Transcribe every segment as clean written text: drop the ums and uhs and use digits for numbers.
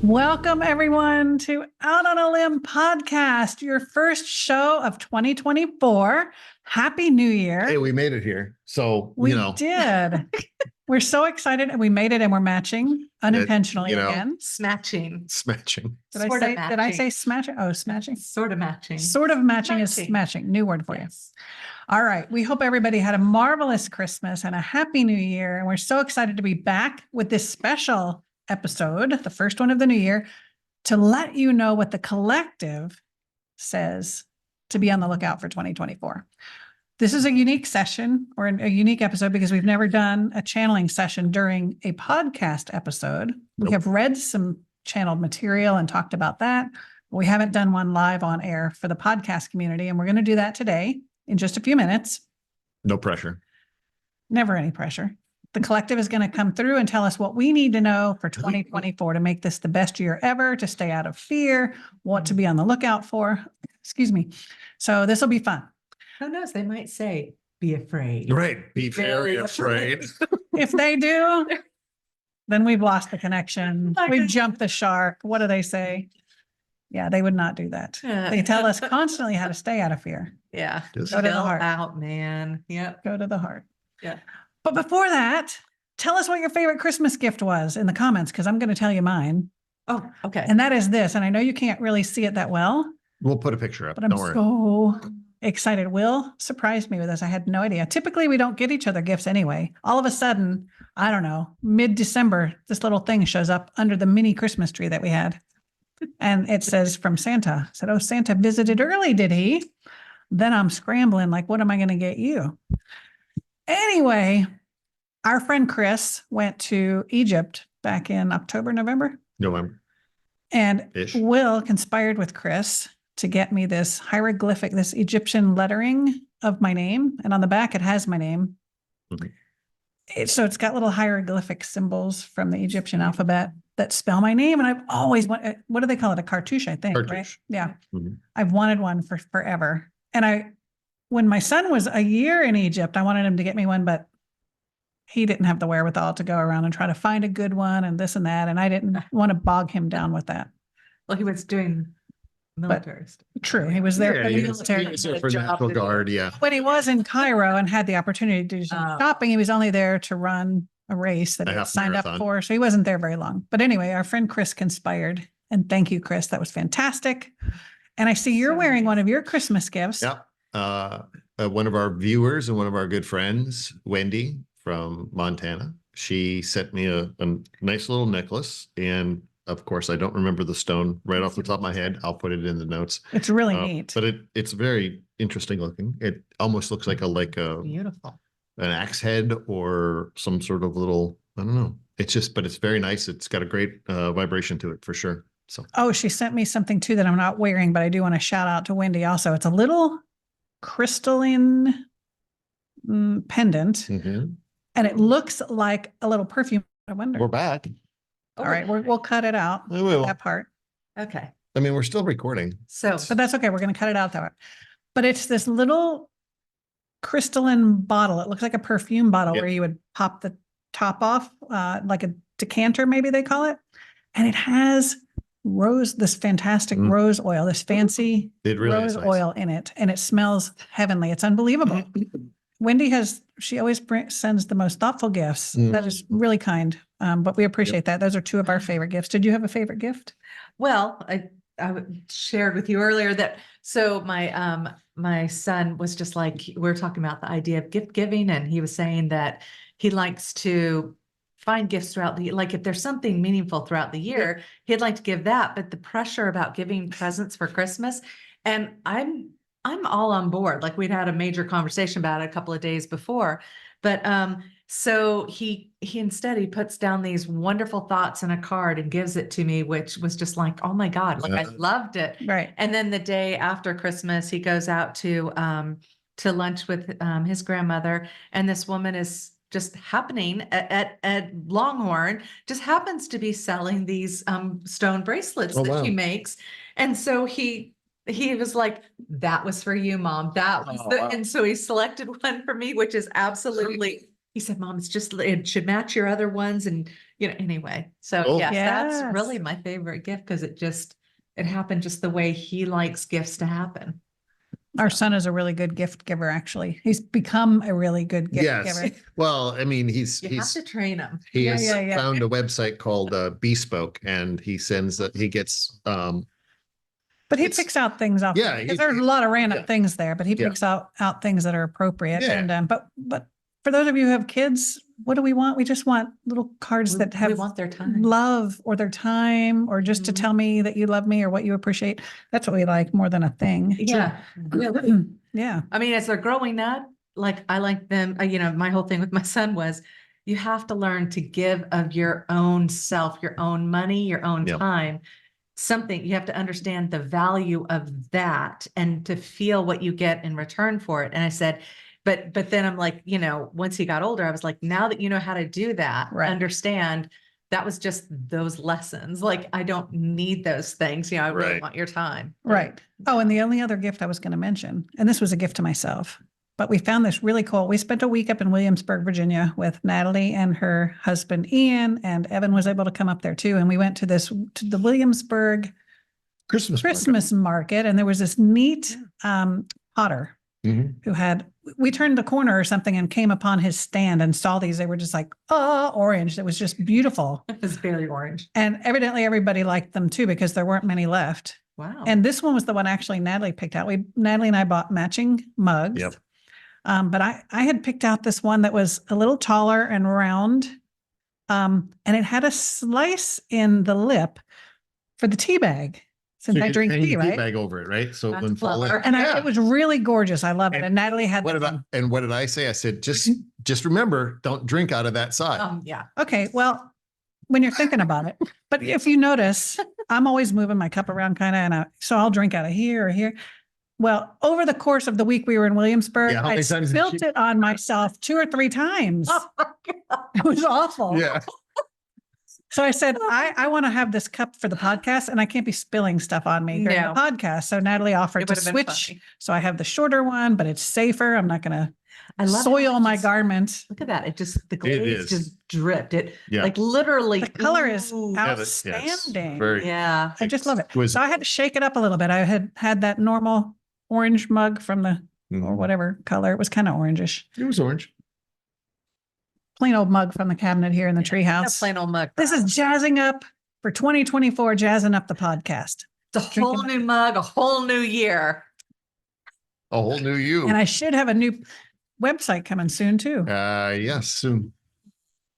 Welcome, everyone, to Out on a Limb podcast, your first show of 2024. Happy New Year. Hey, we made it here. So, we did. We're so excited. We made it and we're matching unintentionally again. Smatching. Did I say smashing? Oh, smashing. Sort of matching. Sort of matching is smashing. New word for you. All right. We hope everybody had a marvelous Christmas and a happy New Year. And we're so excited to be back with this special episode, the first one of the new year, to let you know what the collective says to be on the lookout for 2024. This is a unique session or a unique episode because we've never done a channeling session during a podcast episode. We have read some channeled material and talked about that. We haven't done one live on air for the podcast community, and we're going to do that today in just a few minutes. No pressure. Never any pressure. The collective is going to come through and tell us what we need to know for 2024 to make this the best year ever, to stay out of fear, what to be on the lookout for. Excuse me. So this will be fun. Who knows? They might say, be afraid. Right. Be very afraid. If they do, then we've lost the connection. We've jumped the shark. What do they say? Yeah, they would not do that. They tell us constantly how to stay out of fear. Yeah. Go to the heart. Out, man. Yep. Go to the heart. Yeah. But before that, tell us what your favorite Christmas gift was in the comments, because I'm going to tell you mine. Oh, okay. And that is this. And I know you can't really see it that well. We'll put a picture up. But I'm so excited. Will surprised me with this. I had no idea. Typically, we don't get each other gifts anyway. All of a sudden, I don't know, mid-December, this little thing shows up under the mini Christmas tree that we had. And it says from Santa. I said, oh, Santa visited early, did he? Then I'm scrambling like, what am I going to get you? Anyway, our friend Chris went to Egypt back in November. And Will conspired with Chris to get me this hieroglyphic, this Egyptian lettering of my name. And on the back, it has my name. Mm-hmm. So it's got little hieroglyphic symbols from the Egyptian alphabet that spell my name. And I've always wanted, what do they call it? A cartouche, I think, right? Yeah. Mm-hmm. I've wanted one for forever. And when my son was a year in Egypt, I wanted him to get me one, but he didn't have the wherewithal to go around and try to find a good one and this and that. And I didn't want to bog him down with that. Well, he was doing military stuff. True. He was there for the military. He was there for National Guard, yeah. When he was in Cairo and had the opportunity to do some shopping, he was only there to run a race that he signed up for. So he wasn't there very long. But anyway, our friend Chris conspired. And thank you, Chris. That was fantastic. And I see you're wearing one of your Christmas gifts. Yep. One of our viewers and one of our good friends, Wendy from Montana, she sent me a nice little necklace. And of course, I don't remember the stone right off the top of my head. I'll put it in the notes. It's really neat. But it's very interesting looking. It almost looks like beautiful, an axe head or some sort of little, I don't know. But it's very nice. It's got a great vibration to it for sure. So. Oh, she sent me something too that I'm not wearing, but I do want to shout out to Wendy also. It's a little crystalline pendant, mm-hmm. and it looks like a little perfume. I wonder. We're back. All right, we'll cut it out. We will. That part. Okay. I mean, we're still recording. But that's okay. We're going to cut it out that way. But it's this little crystalline bottle. It looks like a perfume bottle where you would pop the top off, like a decanter, maybe they call it. And it has this fantastic rose oil, this fancy rose oil in it. And it smells heavenly. It's unbelievable. Wendy she always sends the most thoughtful gifts. That is really kind. But we appreciate that. Those are two of our favorite gifts. Did you have a favorite gift? Well, I shared with you earlier that, so my son was just like, we were talking about the idea of gift giving. And he was saying that he likes to find gifts throughout the, like if there's something meaningful throughout the year, he'd like to give that, but the pressure about giving presents for Christmas. And I'm all on board. Like we'd had a major conversation about it a couple of days before, but so he instead he puts down these wonderful thoughts in a card and gives it to me, which was just like, oh my God, like I loved it. Right. And then the day after Christmas, he goes out to lunch with his grandmother, and this woman is just happening at Longhorn, just happens to be selling these stone bracelets that she makes. And so he was like, that was for you, Mom. That was and so he selected one for me, which is absolutely he said, Mom, it should match your other ones. And, anyway, so Cool. yes, that's Yes. really my favorite gift because it happened just the way he likes gifts to happen. Our son is a really good gift giver, actually. He's become a really good gift Yes. giver. Well, I mean, You have to train him. he Yeah, has yeah, yeah. found a website called Bespoke, and he gets But he It's- picks out things off. yeah, Because he- there's a lot of random yeah. things there, but he Yeah. picks out things that are appropriate. Yeah. And but for those of you who have kids, what do we want? We just want little cards that We have want their time. love or their time or just to Mhm. tell me that you love me or what you appreciate. That's what we like more than a thing. Yeah, really. Yeah. I mean, as they're growing up, like I like them, my whole thing with my son was you have to learn to give of your own self, your own money, your own Yep. time. Something you have to understand the value of that and to feel what you get in return for it. And I said, but then I'm like, once he got older, I was like, now that you know how to do that, Right. understand that was just those lessons. Like, I don't need those things. I really Right. want your time. Right. Oh, and the only other gift I was going to mention, and this was a gift to myself, but we found this really cool. We spent a week up in Williamsburg, Virginia with Natalie and her husband, Ian, and Evan was able to come up there too. And we went to the Williamsburg Christmas market, and there was this neat potter Mhm. who we turned the corner or something and came upon his stand and saw these. They were just like, orange. It was just beautiful. It was very orange. And evidently everybody liked them too, because there weren't many left. Wow. And this one was the one actually Natalie picked out. Natalie and I bought matching mugs. Yep. But I had picked out this one that was a little taller and round. And it had a slice in the lip for the tea bag. Since I drink tea, right? Bag over it, right? So it That's wouldn't fall in. clever. And Yeah. it was really gorgeous. I love it. And And Natalie had What that did one. what did I say? I said, just remember, don't drink out of that side. Yeah. Okay, well, when you're thinking about it, but if you notice, I'm always moving my cup around kind of, and so I'll drink out of here or here. Well, over the course of the week we were in Williamsburg, Yeah, how I many times did spilt you- it on myself 2 or 3 times. Oh my God. It was awful. Yeah. So I said, I want to have this cup for the podcast, and I can't be spilling stuff on me during No. the podcast. So Natalie offered It to would have been switch. funny. So I have the shorter one, but it's safer. I'm not going to I love how soil it my just- garment. Look at that. The glaze is. just dripped. It Yeah. like literally. The color is ooh. Yes, outstanding. very Yeah. I just love it. Was So I had to shake it up a little bit. I had that normal orange mug from or Mhm. whatever color. It was kind of orangish. It was orange. Plain old mug from the cabinet here in the A treehouse. plain old mug. This is jazzing up for 2024, jazzing up the podcast. It's a whole drinking- new mug, a whole new year. A whole new you. And I should have a new website coming soon too. Yes, soon.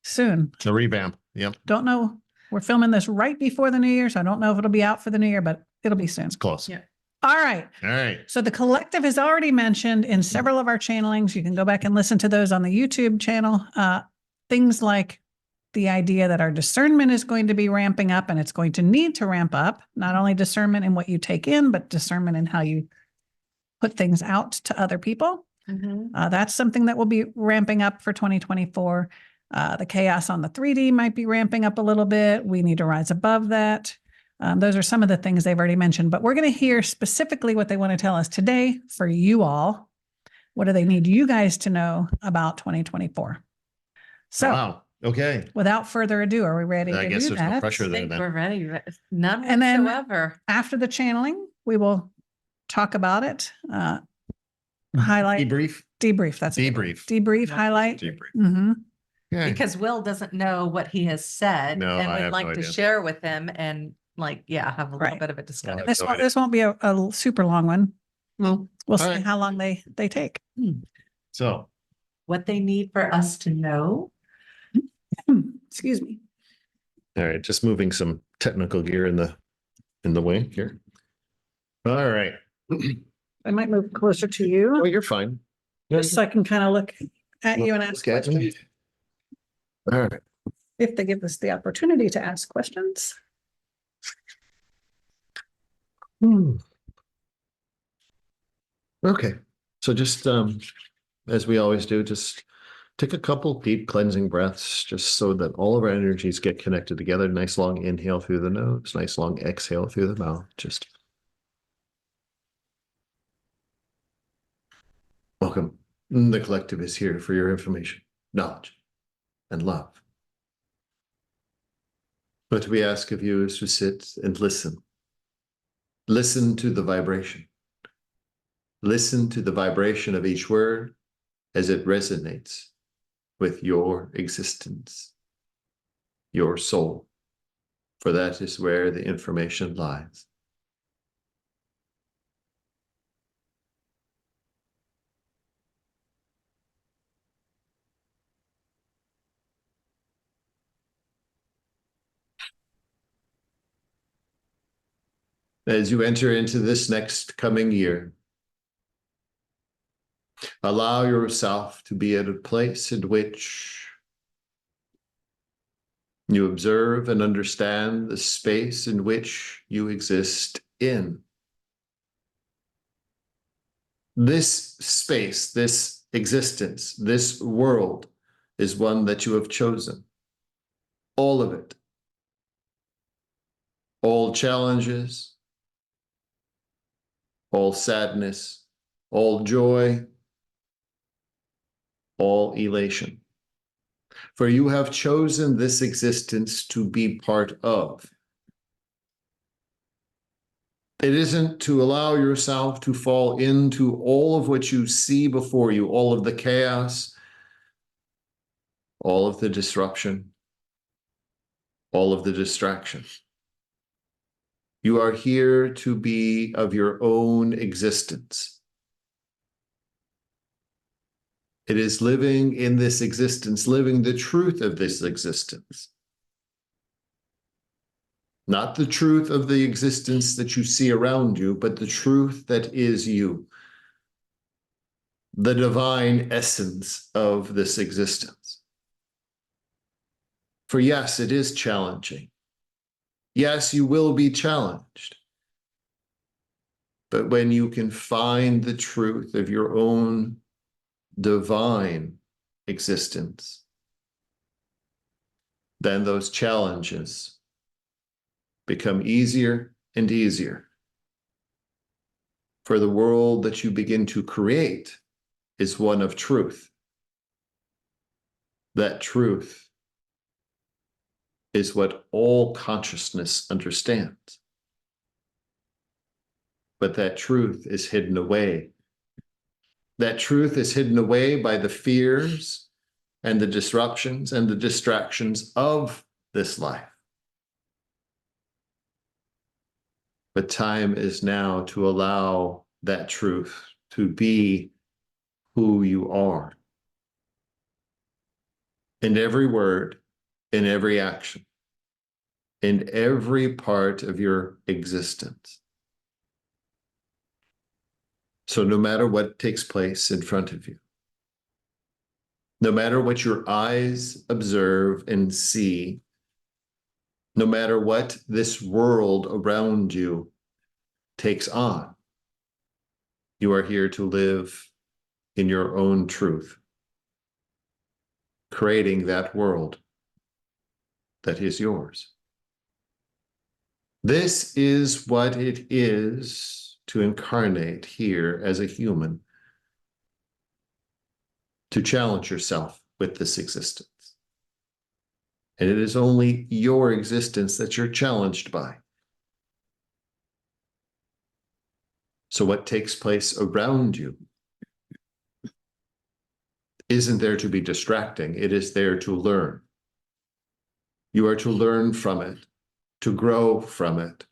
Soon. The revamp. Yep. Don't know. We're filming this right before the new year, so I don't know if it'll be out for the new year, but it'll be soon. It's close. Yeah. All right. All right. So the collective is already mentioned in several of our channelings. You can go back and listen to those on the YouTube channel. Things like the idea that our discernment is going to be ramping up, and it's going to need to ramp up, not only discernment in what you take in, but discernment in how you put things out to other people. That's something that will be ramping up for 2024. The chaos on the 3D might be ramping up a little bit. We need to rise above that. Those are some of the things they've already mentioned, but we're going to hear specifically what they want to tell us today for you all. What do they need you guys to know about 2024? So Wow. Okay. without further ado, are we ready I to guess do there's that? no pressure I there think then. we're ready. None And then- whatsoever. After the channeling, we will talk about it, highlight, Debrief. debrief. That's a good word. Debrief. Debrief, Yeah. highlight. Debrief. Mhm. Okay. Because Will doesn't know what he has said. No, and I we'd have like no to idea. share with him and have a little Right. bit of a discussion. Well, go ahead. This won't be a super long one. No. We'll All see right. how long they take. So What they need for us to know. Excuse me. all right, just moving some technical gear in the way here. All right. I might move closer to Oh, you, you're fine. just so I can kind of look at you and ask Look at me. questions. All right. If they give us the opportunity to ask questions. Okay, so just as we always do, just take a couple deep cleansing breaths, just so that all of our energies get connected together. Nice long inhale through the nose, nice long exhale through the mouth. Just welcome. The collective is here for your information. knowledge, and love. What we ask of you is to sit and listen. Listen to the vibration. Listen to the vibration of each word as it resonates with your existence, your soul, for that is where the information lies. As you enter into this next coming year, allow yourself to be at a place in which you observe and understand the space in which you exist in. This space, this existence, this world is one that you have chosen. All of it. All challenges, all sadness, all joy, all elation. For you have chosen this existence to be part of. It isn't to allow yourself to fall into all of what you see before you, all of the chaos, all of the disruption, all of the distraction. You are here to be of your own existence. It is living in this existence, living the truth of this existence. Not the truth of the existence that you see around you, but the truth that is you. The divine essence of this existence. For yes, it is challenging. Yes, you will be challenged. But when you can find the truth of your own divine existence, then those challenges become easier and easier. For the world that you begin to create is one of truth. That truth is what all consciousness understands. But that truth is hidden away. That truth is hidden away by the fears and the disruptions and the distractions of this life. But time is now to allow that truth to be who you are. In every word, in every action, in every part of your existence. So no matter what takes place in front of you, no matter what your eyes observe and see, no matter what this world around you takes on, you are here to live in your own truth, creating that world that is yours. This is what it is to incarnate here as a human, to challenge yourself with this existence. And it is only your existence that you're challenged by. So what takes place around you isn't there to be distracting, it is there to learn. You are to learn from it, to grow from it,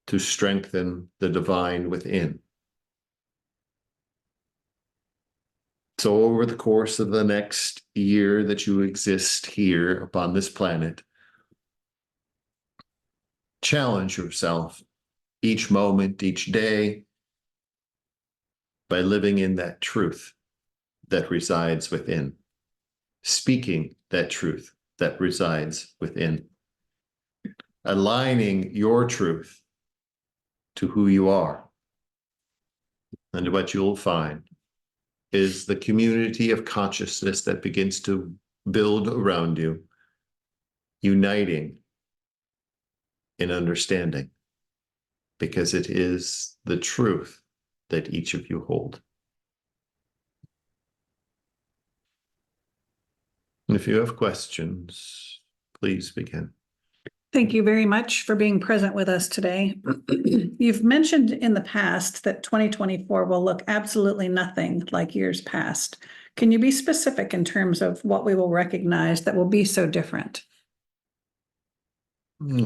to strengthen the divine within. So over the course of the next year that you exist here upon this planet, challenge yourself each moment, each day, by living in that truth that resides within, speaking that truth that resides within, aligning your truth to who you are. And what you'll find is the community of consciousness that begins to build around you, uniting in understanding, because it is the truth that each of you hold. If you have questions, please begin. Thank you very much for being present with us today. You've mentioned in the past that 2024 will look absolutely nothing like years past. Can you be specific in terms of what we will recognize that will be so different?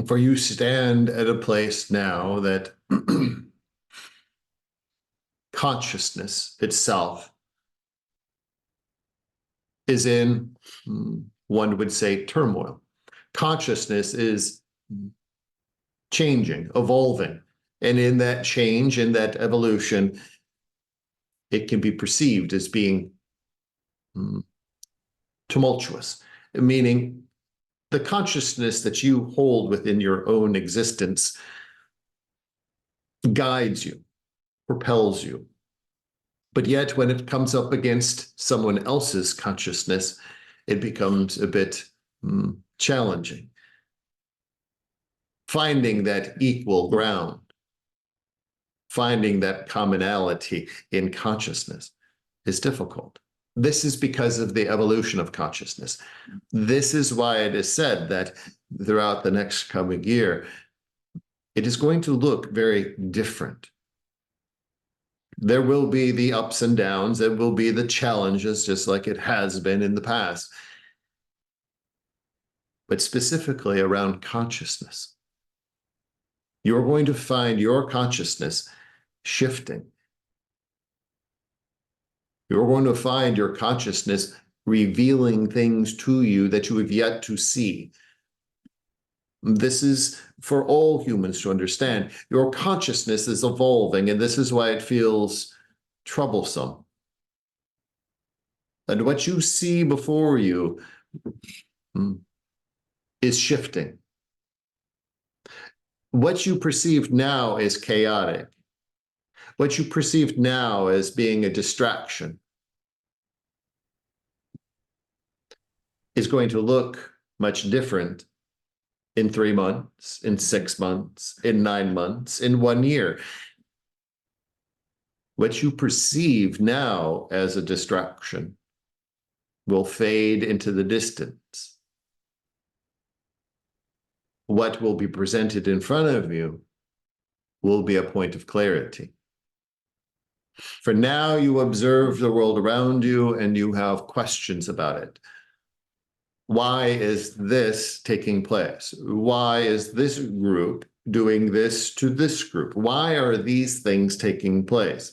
For you stand at a place now that consciousness itself is in, one would say, turmoil. Consciousness is changing, evolving. And in that change, in that evolution, it can be perceived as being tumultuous, meaning the consciousness that you hold within your own existence guides you, propels you. But yet, when it comes up against someone else's consciousness, it becomes a bit challenging. Finding that equal ground, finding that commonality in consciousness is difficult. This is because of the evolution of consciousness. This is why it is said that throughout the next coming year, it is going to look very different. There will be the ups and downs, there will be the challenges, just like it has been in the past. But specifically around consciousness, you're going to find your consciousness shifting. You're going to find your consciousness revealing things to you that you have yet to see. This is for all humans to understand. Your consciousness is evolving, and this is why it feels troublesome. And what you see before you is shifting. What you perceive now is chaotic. What you perceive now as being a distraction is going to look much different in 3 months, in 6 months, in 9 months, in 1 year. What you perceive now as a distraction will fade into the distance. What will be presented in front of you will be a point of clarity. For now, you observe the world around you and you have questions about it. Why is this taking place? Why is this group doing this to this group? Why are these things taking place?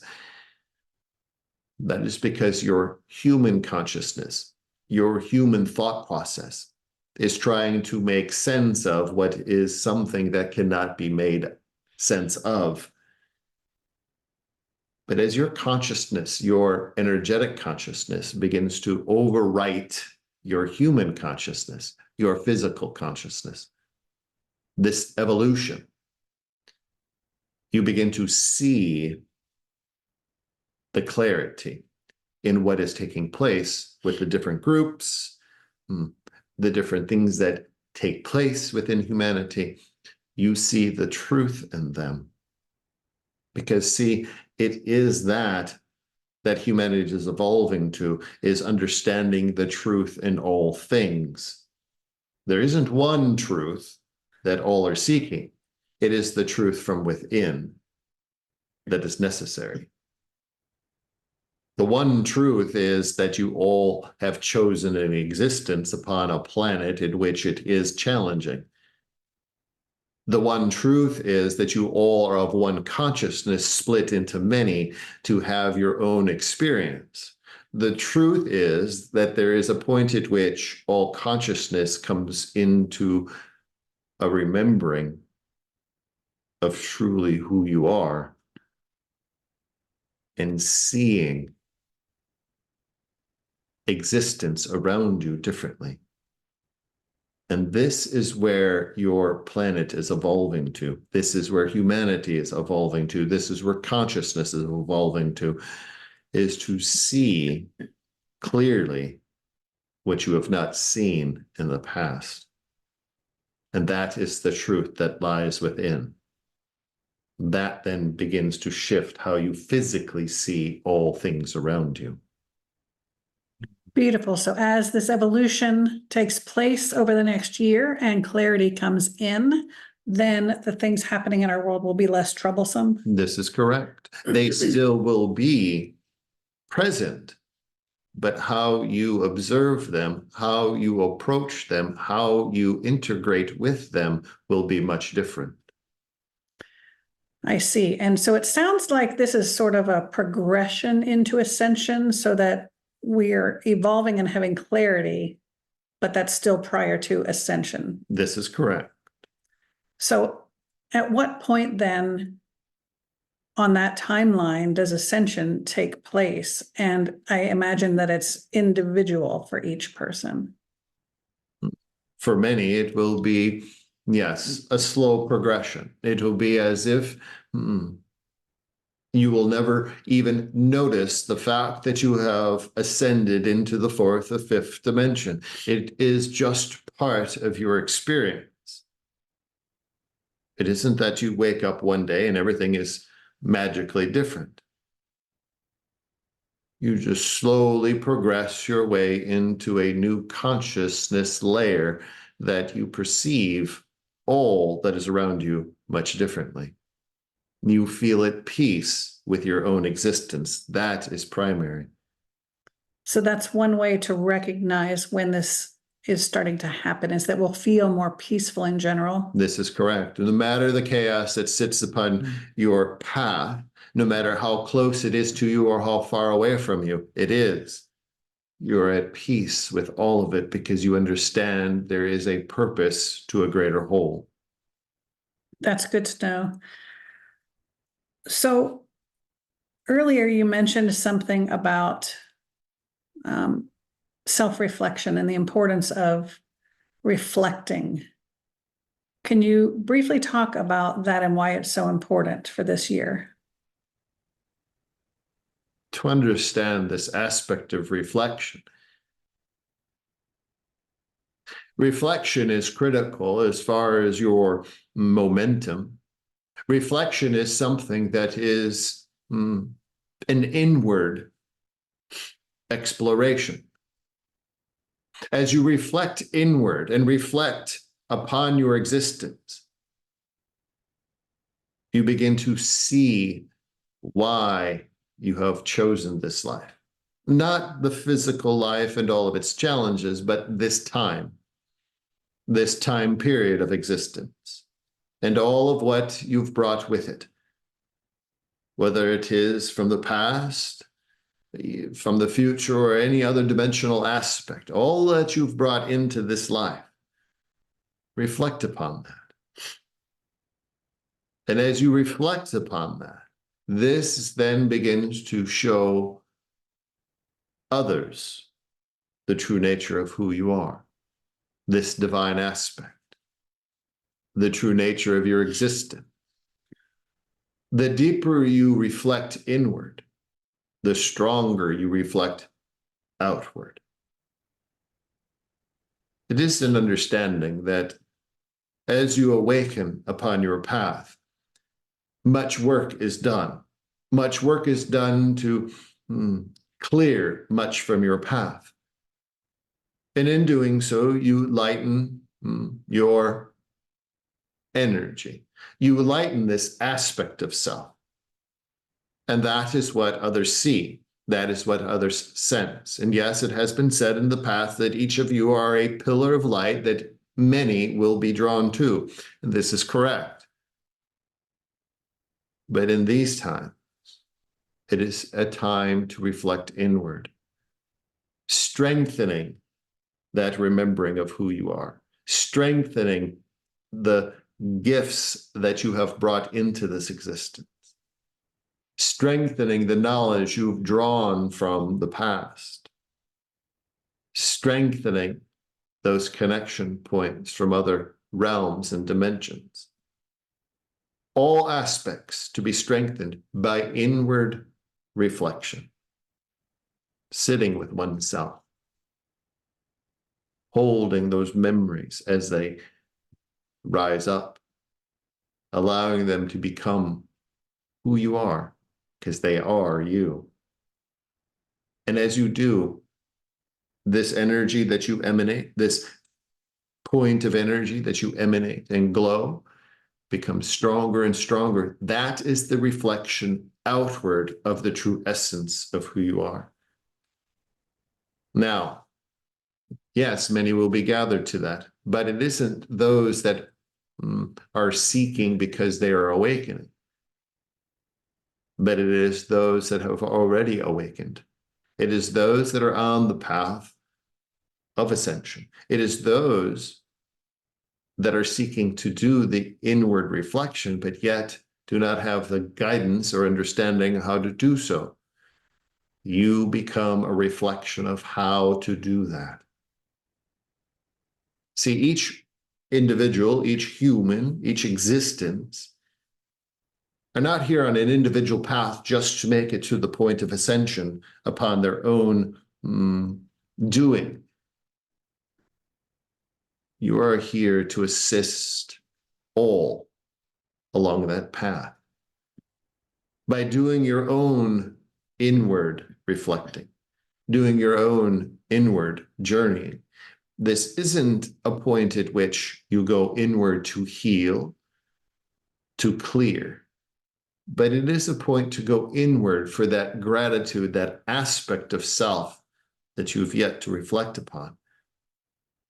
That is because your human consciousness, your human thought process is trying to make sense of what is something that cannot be made sense of. But as your consciousness, your energetic consciousness begins to overwrite your human consciousness, your physical consciousness, this evolution, you begin to see the clarity in what is taking place with the different groups, the different things that take place within humanity. You see the truth in them. Because, see, it is that humanity is evolving to, is understanding the truth in all things. There isn't one truth that all are seeking. It is the truth from within that is necessary. The one truth is that you all have chosen an existence upon a planet in which it is challenging. The one truth is that you all are of one consciousness split into many to have your own experience. The truth is that there is a point at which all consciousness comes into a remembering of truly who you are and seeing existence around you differently. And this is where your planet is evolving to. This is where humanity is evolving to. This is where consciousness is evolving to, is to see clearly what you have not seen in the past. And that is the truth that lies within. That then begins to shift how you physically see all things around you. Beautiful. So as this evolution takes place over the next year and clarity comes in, then the things happening in our world will be less troublesome. This is correct. They still will be present, but how you observe them, how you approach them, how you integrate with them will be much different. I see. And so it sounds like this is sort of a progression into ascension so that we're evolving and having clarity, but that's still prior to ascension. This is correct. So at what point then on that timeline does ascension take place? And I imagine that it's individual for each person. For many, it will be, yes, a slow progression. It will be as if you will never even notice the fact that you have ascended into the fourth or fifth dimension. It is just part of your experience. It isn't that you wake up one day and everything is magically different. You just slowly progress your way into a new consciousness layer that you perceive all that is around you much differently. You feel at peace with your own existence. That is primary. So that's one way to recognize when this is starting to happen, is that we'll feel more peaceful in general. This is correct. No matter the chaos that sits upon your path, no matter how close it is to you or how far away from you it is, you're at peace with all of it because you understand there is a purpose to a greater whole. That's good to know. So earlier you mentioned something about self-reflection and the importance of reflecting. Can you briefly talk about that and why it's so important for this year? To understand this aspect of reflection, reflection is critical as far as your momentum. Reflection is something that is an inward exploration. As you reflect inward and reflect upon your existence, you begin to see why you have chosen this life. Not the physical life and all of its challenges, but this time period of existence, and all of what you've brought with it, whether it is from the past, from the future, or any other dimensional aspect, all that you've brought into this life. Reflect upon that. And as you reflect upon that, this then begins to show others the true nature of who you are, this divine aspect, the true nature of your existence. The deeper you reflect inward, the stronger you reflect outward. It is an understanding that as you awaken upon your path, much work is done. Much work is done to clear much from your path. And in doing so, you lighten your energy. You lighten this aspect of self. And that is what others see. That is what others sense. And yes, it has been said in the past that each of you are a pillar of light that many will be drawn to. And this is correct. But in these times, it is a time to reflect inward, strengthening that remembering of who you are, strengthening the gifts that you have brought into this existence, strengthening the knowledge you've drawn from the past, strengthening those connection points from other realms and dimensions. All aspects to be strengthened by inward reflection, sitting with oneself, holding those memories as they rise up, allowing them to become who you are, because they are you. And as you do, this energy that you emanate, this point of energy that you emanate and glow, becomes stronger and stronger. That is the reflection outward of the true essence of who you are. Now, yes, many will be gathered to that, but it isn't those that are seeking because they are awakening, but it is those that have already awakened. It is those that are on the path of ascension. It is those that are seeking to do the inward reflection, but yet do not have the guidance or understanding how to do so. You become a reflection of how to do that. See, each individual, each human, each existence are not here on an individual path just to make it to the point of ascension upon their own doing. You are here to assist all along that path. By doing your own inward reflecting, doing your own inward journeying. This isn't a point at which you go inward to heal, to clear, but it is a point to go inward for that gratitude, that aspect of self that you've yet to reflect upon.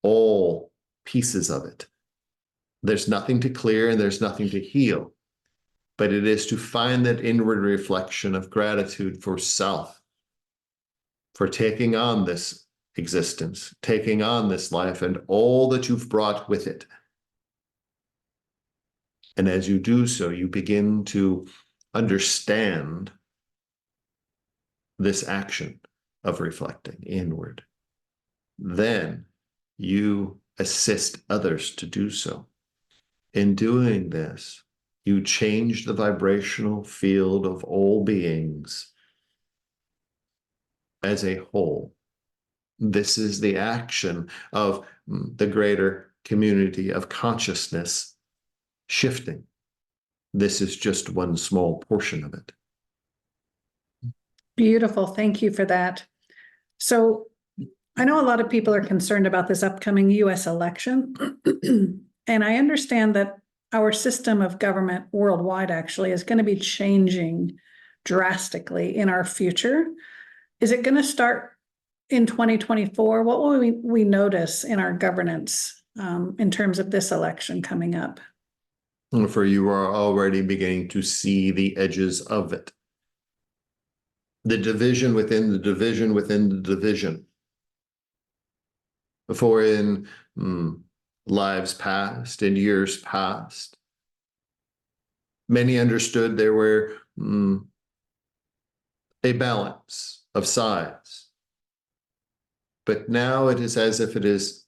All pieces of it. There's nothing to clear and there's nothing to heal, but it is to find that inward reflection of gratitude for self, for taking on this existence, taking on this life and all that you've brought with it. And as you do so, you begin to understand this action of reflecting inward. Then you assist others to do so. In doing this, you change the vibrational field of all beings as a whole. This is the action of the greater community of consciousness shifting. This is just one small portion of it. Beautiful. Thank you for that. So I know a lot of people are concerned about this upcoming US election. And I understand that our system of government worldwide actually is going to be changing drastically in our future. Is it going to start in 2024? What will we notice in our governance in terms of this election coming up? For you are already beginning to see the edges of it. The division within the division within the division. For in lives past and years past, many understood there were a balance of sides. But now it is as if it is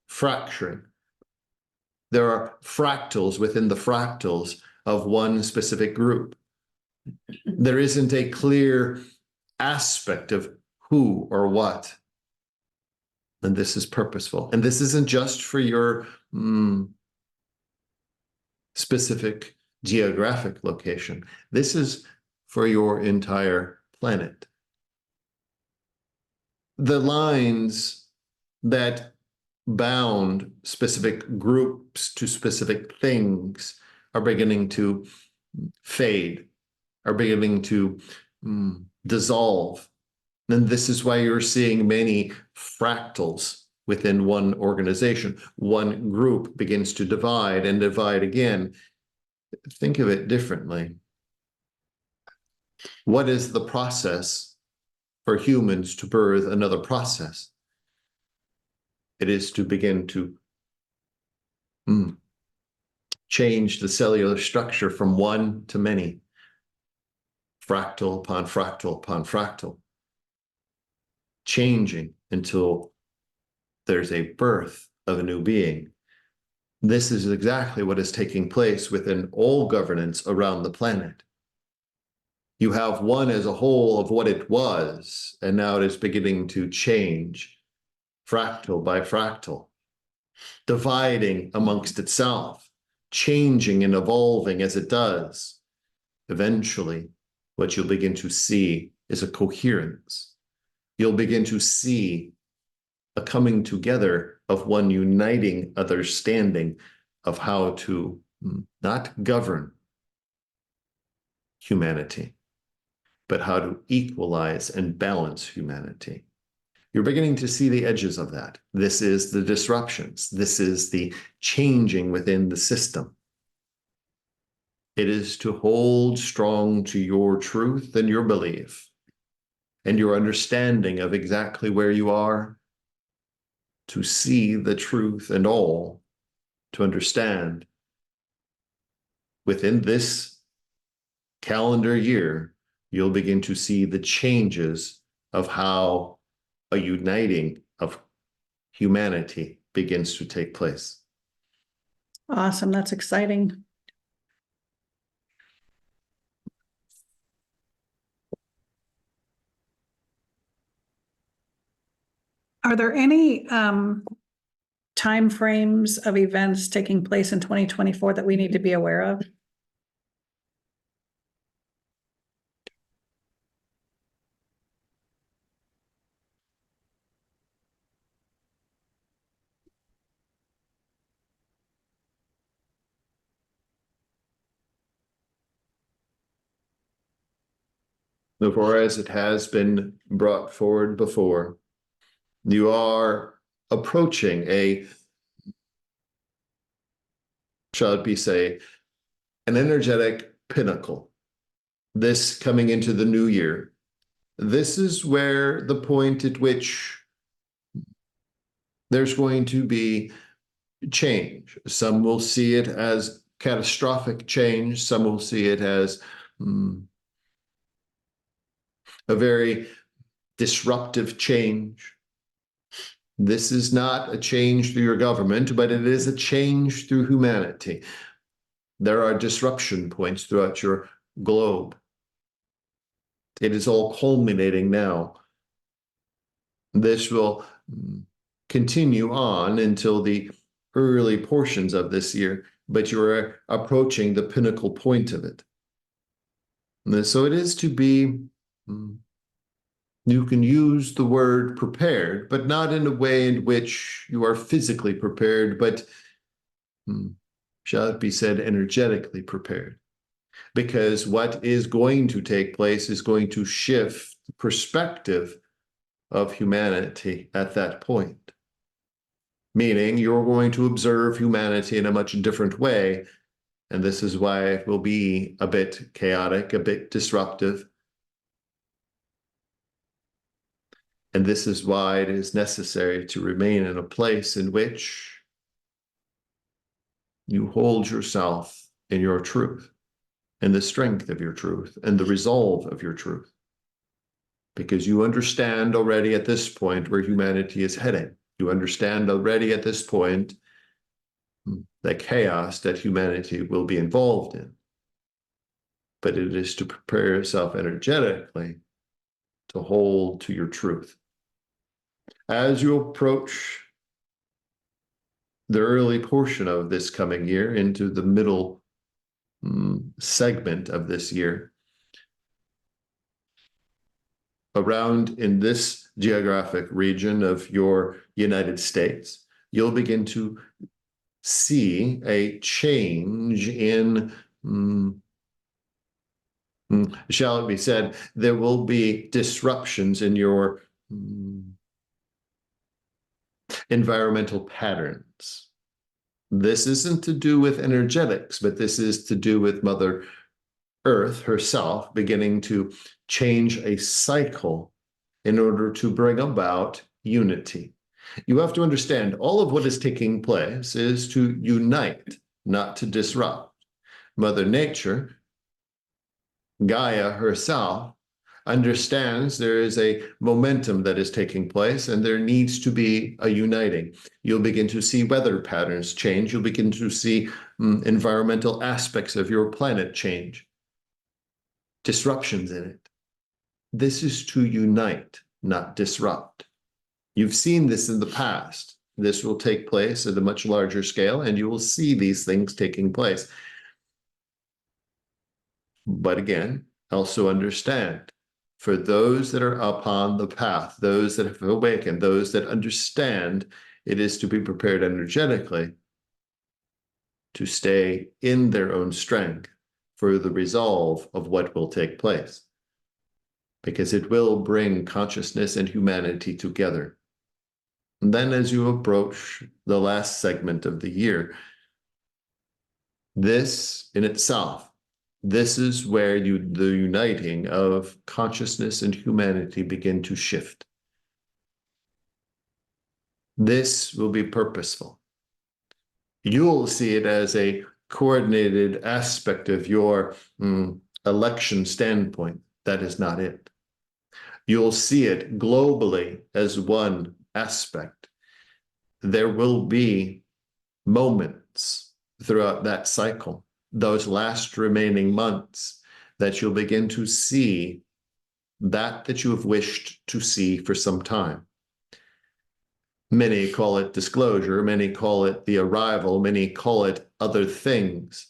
fracturing. There are fractals within the fractals of one specific group. There isn't a clear aspect of who or what. And this is purposeful. And this isn't just for your specific geographic location. This is for your entire planet. The lines that bound specific groups to specific things are beginning to fade, are beginning to dissolve. And this is why you're seeing many fractals within one organization. One group begins to divide and divide again. Think of it differently. What is the process for humans to birth another process? It is to begin to change the cellular structure from one to many, fractal upon fractal upon fractal, changing until there's a birth of a new being. This is exactly what is taking place within all governance around the planet. You have one as a whole of what it was, and now it is beginning to change, fractal by fractal, dividing amongst itself, changing and evolving as it does. Eventually, what you'll begin to see is a coherence. You'll begin to see a coming together of one uniting understanding of how to not govern humanity, but how to equalize and balance humanity. You're beginning to see the edges of that. This is the disruptions. This is the changing within the system. It is to hold strong to your truth and your belief and your understanding of exactly where you are, to see the truth and all, to understand within this calendar year, you'll begin to see the changes of how a uniting of humanity begins to take place. Awesome. That's exciting. Are there any time frames of events taking place in 2024 that we need to be aware of? Therefore, as it has been brought forward before, you are approaching a, shall it be say, an energetic pinnacle. This coming into the new year, this is where the point at which there's going to be change. Some will see it as catastrophic change. Some will see it as a very disruptive change. This is not a change through your government, but it is a change through humanity. There are disruption points throughout your globe. It is all culminating now. This will continue on until the early portions of this year, but you're approaching the pinnacle point of it. And so it is to be, you can use the word prepared, but not in a way in which you are physically prepared, but shall it be said, energetically prepared. Because what is going to take place is going to shift the perspective of humanity at that point. Meaning you're going to observe humanity in a much different way. And this is why it will be a bit chaotic, a bit disruptive. And this is why it is necessary to remain in a place in which you hold yourself in your truth, and the strength of your truth, and the resolve of your truth. Because you understand already at this point where humanity is heading. You understand already at this point the chaos that humanity will be involved in. But it is to prepare yourself energetically to hold to your truth. As you approach the early portion of this coming year into the middle segment of this year, around in this geographic region of your United States, you'll begin to see a change in, shall it be said, there will be disruptions in your environmental patterns. This isn't to do with energetics, but this is to do with Mother Earth herself beginning to change a cycle in order to bring about unity. You have to understand all of what is taking place is to unite, not to disrupt. Mother Nature, Gaia herself, understands there is a momentum that is taking place and there needs to be a uniting. You'll begin to see weather patterns change. You'll begin to see environmental aspects of your planet change. Disruptions in it. This is to unite, not disrupt. You've seen this in the past. This will take place at a much larger scale, and you will see these things taking place. But again, also understand, for those that are upon the path, those that have awakened, those that understand, it is to be prepared energetically to stay in their own strength for the resolve of what will take place. Because it will bring consciousness and humanity together. And then as you approach the last segment of the year, this in itself, this is where the uniting of consciousness and humanity begin to shift. This will be purposeful. You'll see it as a coordinated aspect of your election standpoint. That is not it. You'll see it globally as one aspect. There will be moments throughout that cycle, those last remaining months, that you'll begin to see that you have wished to see for some time. Many call it disclosure, many call it the arrival, many call it other things.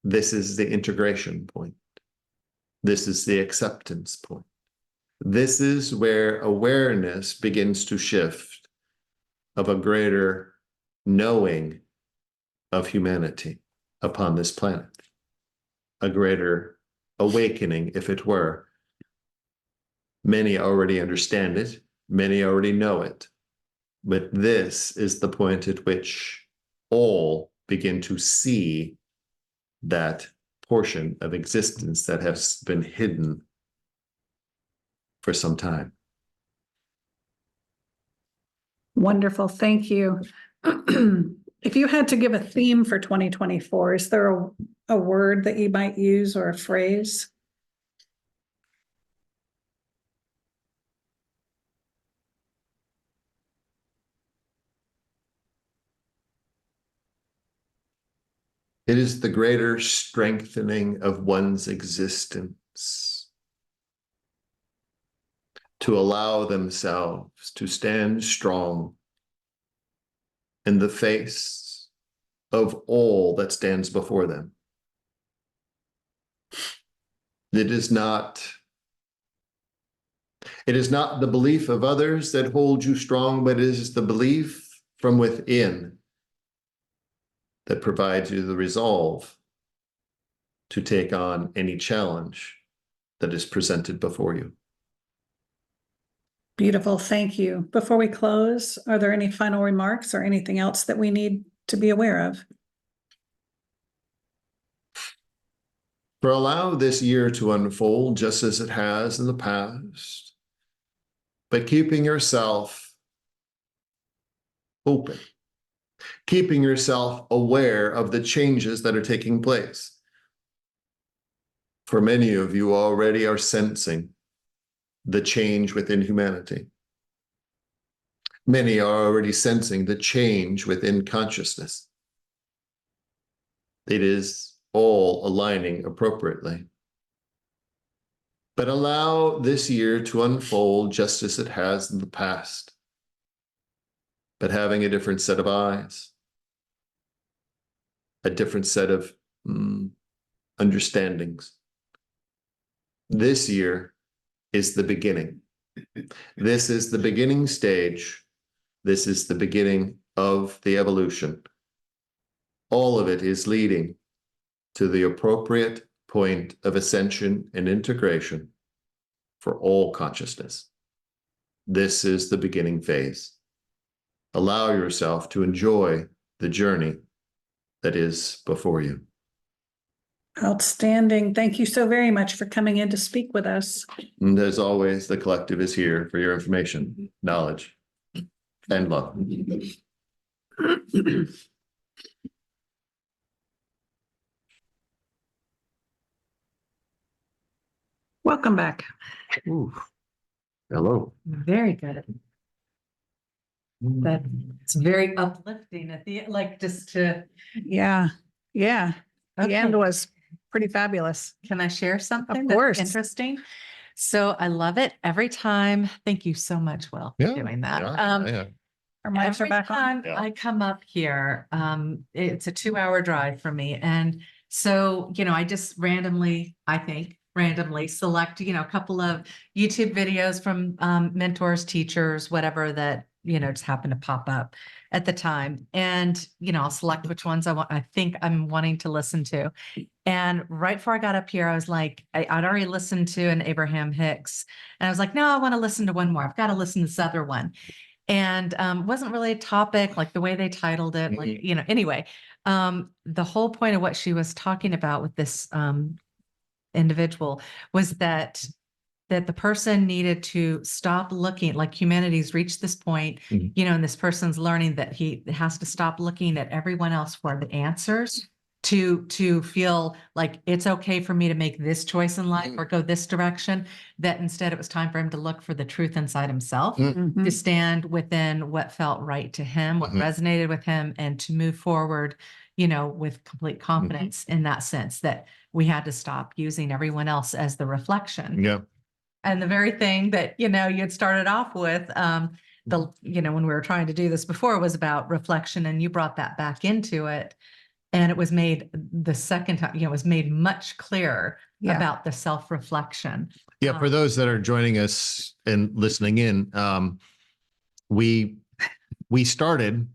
This is the integration point. This is the acceptance point. This is where awareness begins to shift of a greater knowing of humanity upon this planet, a greater awakening, if it were. Many already understand it, many already know it, but this is the point at which all begin to see that portion of existence that has been hidden for some time. Wonderful. Thank you. If you had to give a theme for 2024, is there a word that you might use or a phrase? It is the greater strengthening of one's existence to allow themselves to stand strong in the face of all that stands before them. It is not the belief of others that holds you strong, but it is the belief from within that provides you the resolve to take on any challenge that is presented before you. Beautiful. Thank you. Before we close, are there any final remarks or anything else that we need to be aware of? For allow this year to unfold just as it has in the past, but keeping yourself open, keeping yourself aware of the changes that are taking place. For many of you already are sensing the change within humanity. Many are already sensing the change within consciousness. It is all aligning appropriately. But allow this year to unfold just as it has in the past, but having a different set of eyes, a different set of understandings. This year is the beginning. This is the beginning stage. This is the beginning of the evolution. All of it is leading to the appropriate point of ascension and integration for all consciousness. This is the beginning phase. Allow yourself to enjoy the journey that is before you. Outstanding. Thank you so very much for coming in to speak with us. And as always, the collective is here for your information, knowledge, and love. Welcome back. Ooh. Hello. Very good. That's very uplifting at the end, like just to. Yeah. Yeah. The Okay. end was pretty fabulous. Can I share something course. that's interesting? So I love it every time. Thank you so much, Will, for doing that. Our mics are Every back on. time I come up here, it's a 2-hour drive for me. And so, I just randomly randomly select, a couple of YouTube videos from mentors, teachers, whatever that, just happened to pop up at the time. And, I'll select which ones I think I'm wanting to listen to. And right before I got up here, I was like, I'd already listened to an Abraham Hicks. And I was like, no, I want to listen to one more. I've got to listen to this other one. And wasn't really a topic, like the way they titled it, like, anyway. The whole point of what she was talking about with this individual was that the person needed to stop looking, like humanity's reached this point, and this person's learning that he has to stop looking at everyone else for the answers to feel like it's okay for me to make this choice in life or go this direction, that instead it was time for him to look for the truth inside himself, to stand within what felt right to him, what resonated with him, and to move forward, with complete confidence in that sense, that we had to stop using everyone else as the reflection. Yeah. And the very thing that, you had started off with, when we were trying to do this before, was about reflection, and you brought that back into it. And it was made the second time, it was made much clearer about the self-reflection. Yeah. For those that are joining us and listening in, we started,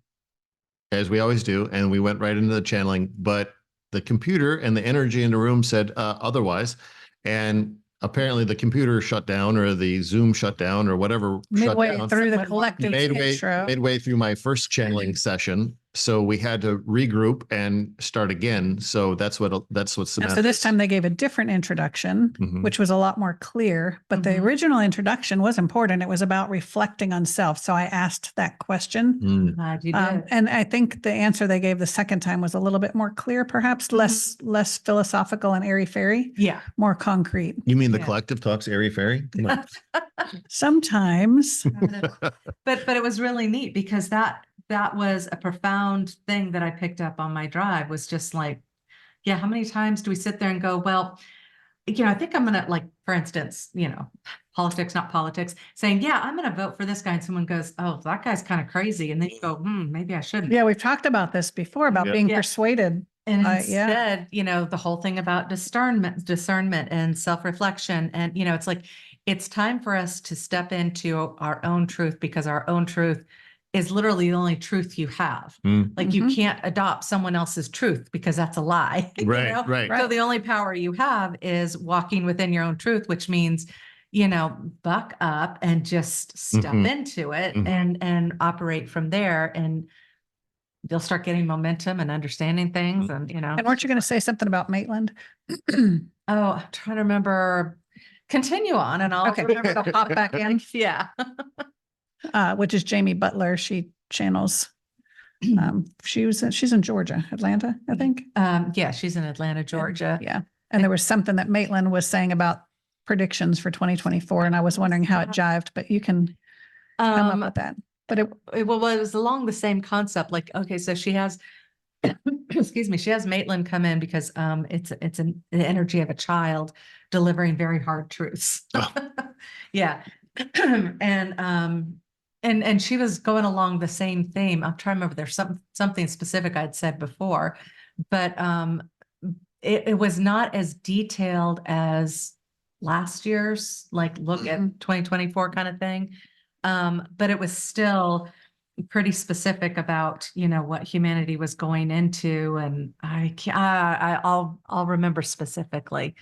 as we always do, and we went right into the channeling, but the computer and the energy in the room said otherwise. And apparently the computer shut down, or the Zoom shut down, or whatever. Midway through the collective intro. Midway through my first channeling session. So we had to regroup and start again. So that's what's the And so this time they gave a different introduction, which was a lot more clear. But the original introduction was important. It was about reflecting on self. So I asked that question. Glad you did. And I think the answer they gave the second time was a little bit more clear, perhaps less philosophical and airy-fairy. Yeah. More concrete. You mean the collective talks airy-fairy? Sometimes. But it was really neat, because that was a profound thing that I picked up on my drive, was just like, yeah, how many times do we sit there and go, well, I think I'm going to, like, for instance, politics, not politics, saying, yeah, I'm going to vote for this guy. And someone goes, oh, that guy's kind of crazy. And then you go, maybe I shouldn't. Yeah, we've talked about this before, about being persuaded. And instead, the whole thing about discernment and self-reflection. And, it's like, it's time for us to step into our own truth, because our own truth is literally the only truth you have. Like, you can't adopt someone else's truth, because that's a lie. Right, right. So the only power you have is walking within your own truth, which means, buck up and just step into it and operate from there. And you'll start getting momentum and understanding things. And, And weren't you going to say something about Maitland? Oh, I'm trying to remember. Continue on, and I'll remember to pop back in. Yeah. Which is Jamie Butler. She channels. She's in Georgia, Atlanta, I think. Yeah, she's in Atlanta, Georgia. Yeah. And there was something that Maitland was saying about predictions for 2024. And I was wondering how it jived, but you can come up with that. But it was along the same concept. Like, okay, so she has, excuse me, she has Maitland come in because it's an energy of a child delivering very hard truths. Yeah. And she was going along the same theme. I'm trying to remember, there's something specific I'd said before, but it was not as detailed as last year's, like, look at 2024 kind of thing. But it was still pretty specific about, what humanity was going into. And I'll remember specifically.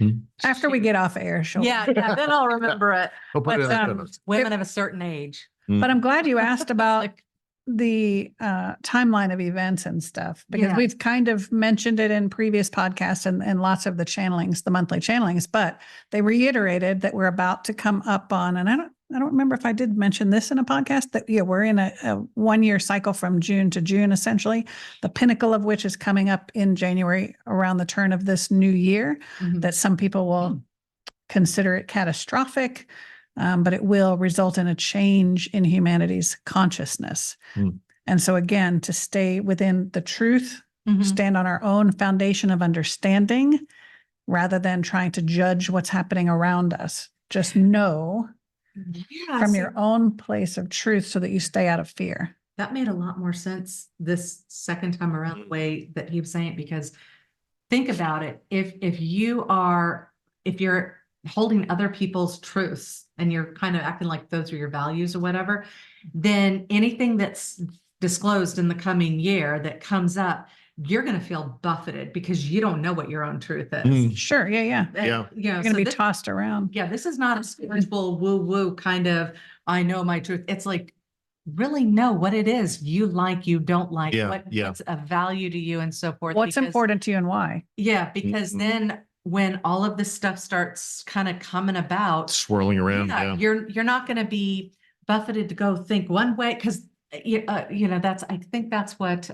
after we get off air, she'll. Yeah, then I'll remember it. We'll put it But, in the Women of a certain age. But I'm glad you asked about Like, the timeline of events and stuff, because Yeah. we've kind of mentioned it in previous podcasts and lots of the channelings, the monthly channelings, but they reiterated that we're about to come up on, and I don't remember if I did mention this in a podcast, that we're in a 1-year cycle from June to June, essentially, the pinnacle of which is coming up in January around the turn of this new year, that some people will consider it catastrophic. But it will result in a change in humanity's consciousness. And so again, to stay within the truth, stand on our own foundation of understanding, rather than trying to judge what's happening around us. Just know from your own place of truth so that you stay out of fear. That made a lot more sense this second time around, the way that he was saying it, because think about it. If you're holding other people's truths and you're kind of acting like those are your values or whatever, then anything that's disclosed in the coming year that comes up, you're going to feel buffeted because you don't know what your own truth is. Mm. Sure. Yeah. Yeah. And, Yeah. you know, You're going to so be this- tossed around. yeah, this is not a spiritual woo-woo kind of, I know my truth. It's like, really know what it is you like, you don't like, Yeah, yeah. what's of value to you and so forth. What's because- important to you and why? Yeah, because Mhm. then when all of this stuff starts kind of coming about, Swirling around. Yeah. you're not going to be buffeted to go think one way because you know I think that's what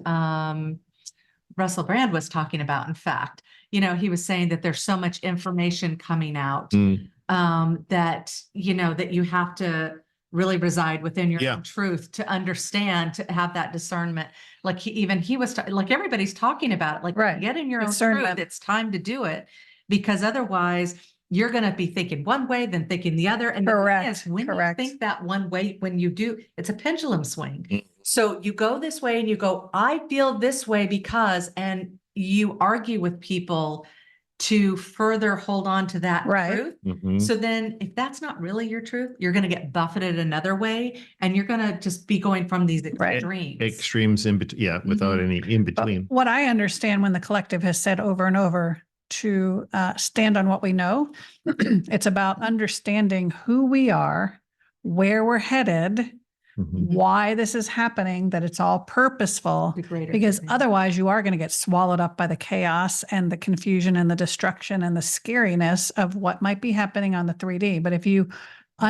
Russell Brand was talking about. In fact, you know, he was saying that there's so much information coming out Mm. that you know that you have to really reside within your Yeah. own truth to understand, to have that discernment. Like he was like everybody's talking about it. Like Right. get in your own Discernment. truth. It's time to do it because otherwise you're going to be thinking one way, then thinking the other. And the thing Correct, is, when correct. you think that one way, when you do, it's a pendulum swing. Mm. So you go this way and you go, I feel this way because, and you argue with people to further hold on to that Right. truth. Mhm. So then if that's not really your truth, you're going to get buffeted another way and you're going to just be going from these Right. extremes. Extremes in between. Yeah. Without Mhm. any in But between. what I understand when the collective has said over and over to stand on what we know, it's about understanding who we are, where we're headed, Mhm. why this is happening, that it's all purposeful, The greater because good. otherwise you are going to get swallowed up by the chaos and the confusion and the destruction and the scariness of what might be happening on the 3D. But if you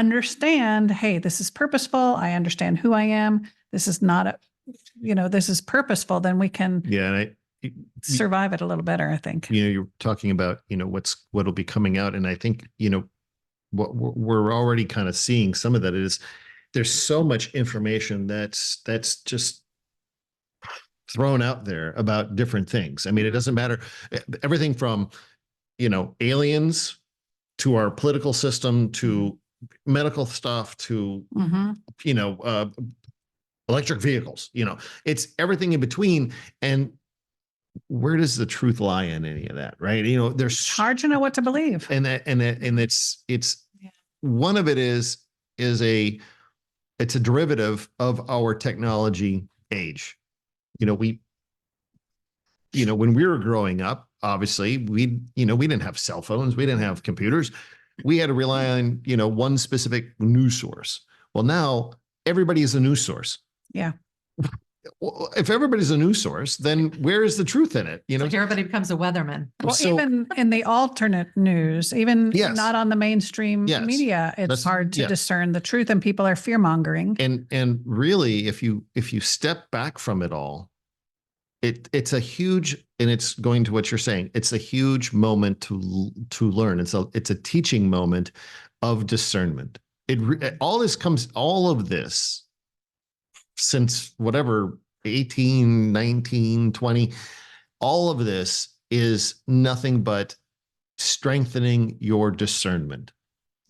understand, hey, this is purposeful, I understand who I am, this is not a, this is purposeful, then we can Yeah. And survive it a little better, I think. you're talking about, what'll be coming out. And I think, what we're already kind of seeing some of that is there's so much information that's just thrown out there about different things. I mean, it doesn't matter. Everything from, aliens to our political system, to medical stuff, to, Mhm. electric vehicles, it's everything in between. And where does the truth lie in any of that? Right. There's It's hard to know what to believe. and it's Yeah. one of it is it's a derivative of our technology age. When we were growing up, obviously we didn't have cell phones, we didn't have computers, we had to rely on one specific news source. Well, now everybody is a news source. Yeah. Well, if everybody's a news source, then where is the truth in it? Like everybody becomes a weatherman. Well, So- even in the alternate news, even Yes. not on the mainstream Yes. media, it's That's- hard to yeah. discern the truth, and people are fear mongering. And really, if you step back from it all, it's a huge, and it's going to what you're saying, it's a huge moment to learn. It's a teaching moment of discernment. All of this since whatever 18, 19, 20, all of this is nothing but strengthening your discernment.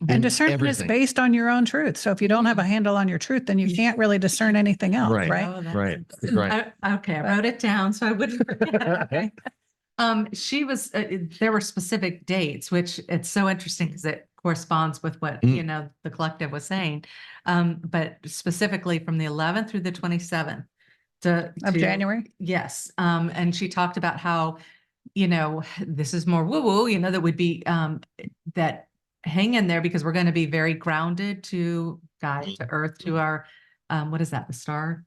And in discernment is everything. based on your own truth. So if you don't have a handle on your truth, then you can't really discern anything else, Right. right? Oh, that's Right. interesting. Right. Okay, I wrote it down so I wouldn't forget. She was, there were specific dates, which it's so interesting because it corresponds with what, Mm. the collective was saying. But specifically from the 11th through the 27th Of January. Yes. And she talked about how, this is more woo-woo, that would be, that hang in there because we're going to be very grounded to guide to earth, to our, what is that? The star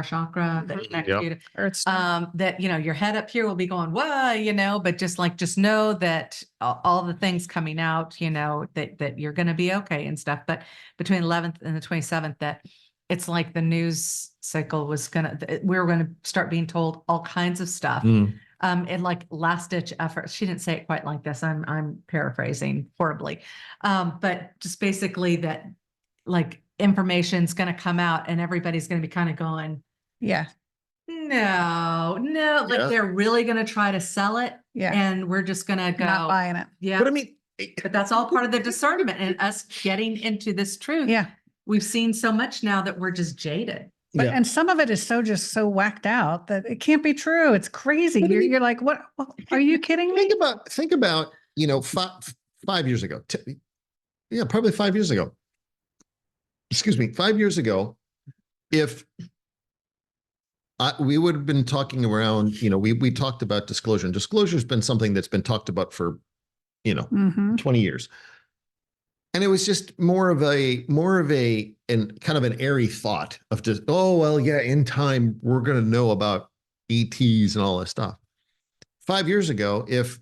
chakra that connects Yep. you to Earth's that your head up here will be going whoa, but just know that all the things coming out, that you're going to be okay and stuff. But between 11th and the 27th, that it's like the news cycle we were going to start being told all kinds of stuff. Mm. And like last ditch effort. She didn't say it quite like this. I'm paraphrasing horribly. But just basically that like information's going to come out and everybody's going to be kind of going, yeah. no, like Yeah. they're really going to try to sell it. Yeah. And we're just going to Not go, buying it. yeah. But I mean, But that's all part of the discernment and us getting into this truth. Yeah. We've seen so much now that we're just jaded. But, yeah. and some of it is so whacked out that it can't be true. It's crazy. But I mean- You're like, what? Are you kidding me? Think about, 5 years ago. Yeah, probably 5 years ago. Excuse me, 5 years ago, if we would have been talking around, we talked about disclosure, and disclosure has been something that's been talked about for, Mhm. 20 years. And it was just more of a and kind of an airy thought of just, oh, well, yeah, in time, we're going to know about ETs and all this stuff. 5 years ago, if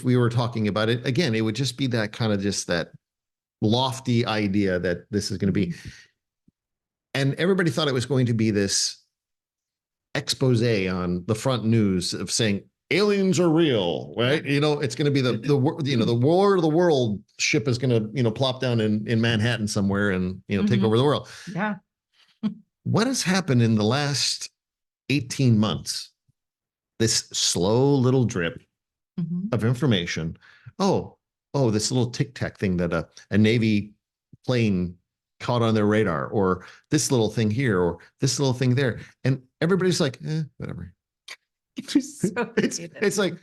we were talking about it again, it would just be that kind of just that lofty idea that this is going to be. And everybody thought it was going to be this expose on the front news of saying aliens are real, right? It's going to be the war of the world ship is going to, plop down in Manhattan somewhere and, take over the world. Yeah. What has happened in the last 18 months? This slow little drip of information. Oh, this little tic tac thing that a Navy plane caught on their radar, or this little thing here, or this little thing there. And everybody's like, whatever. It's like,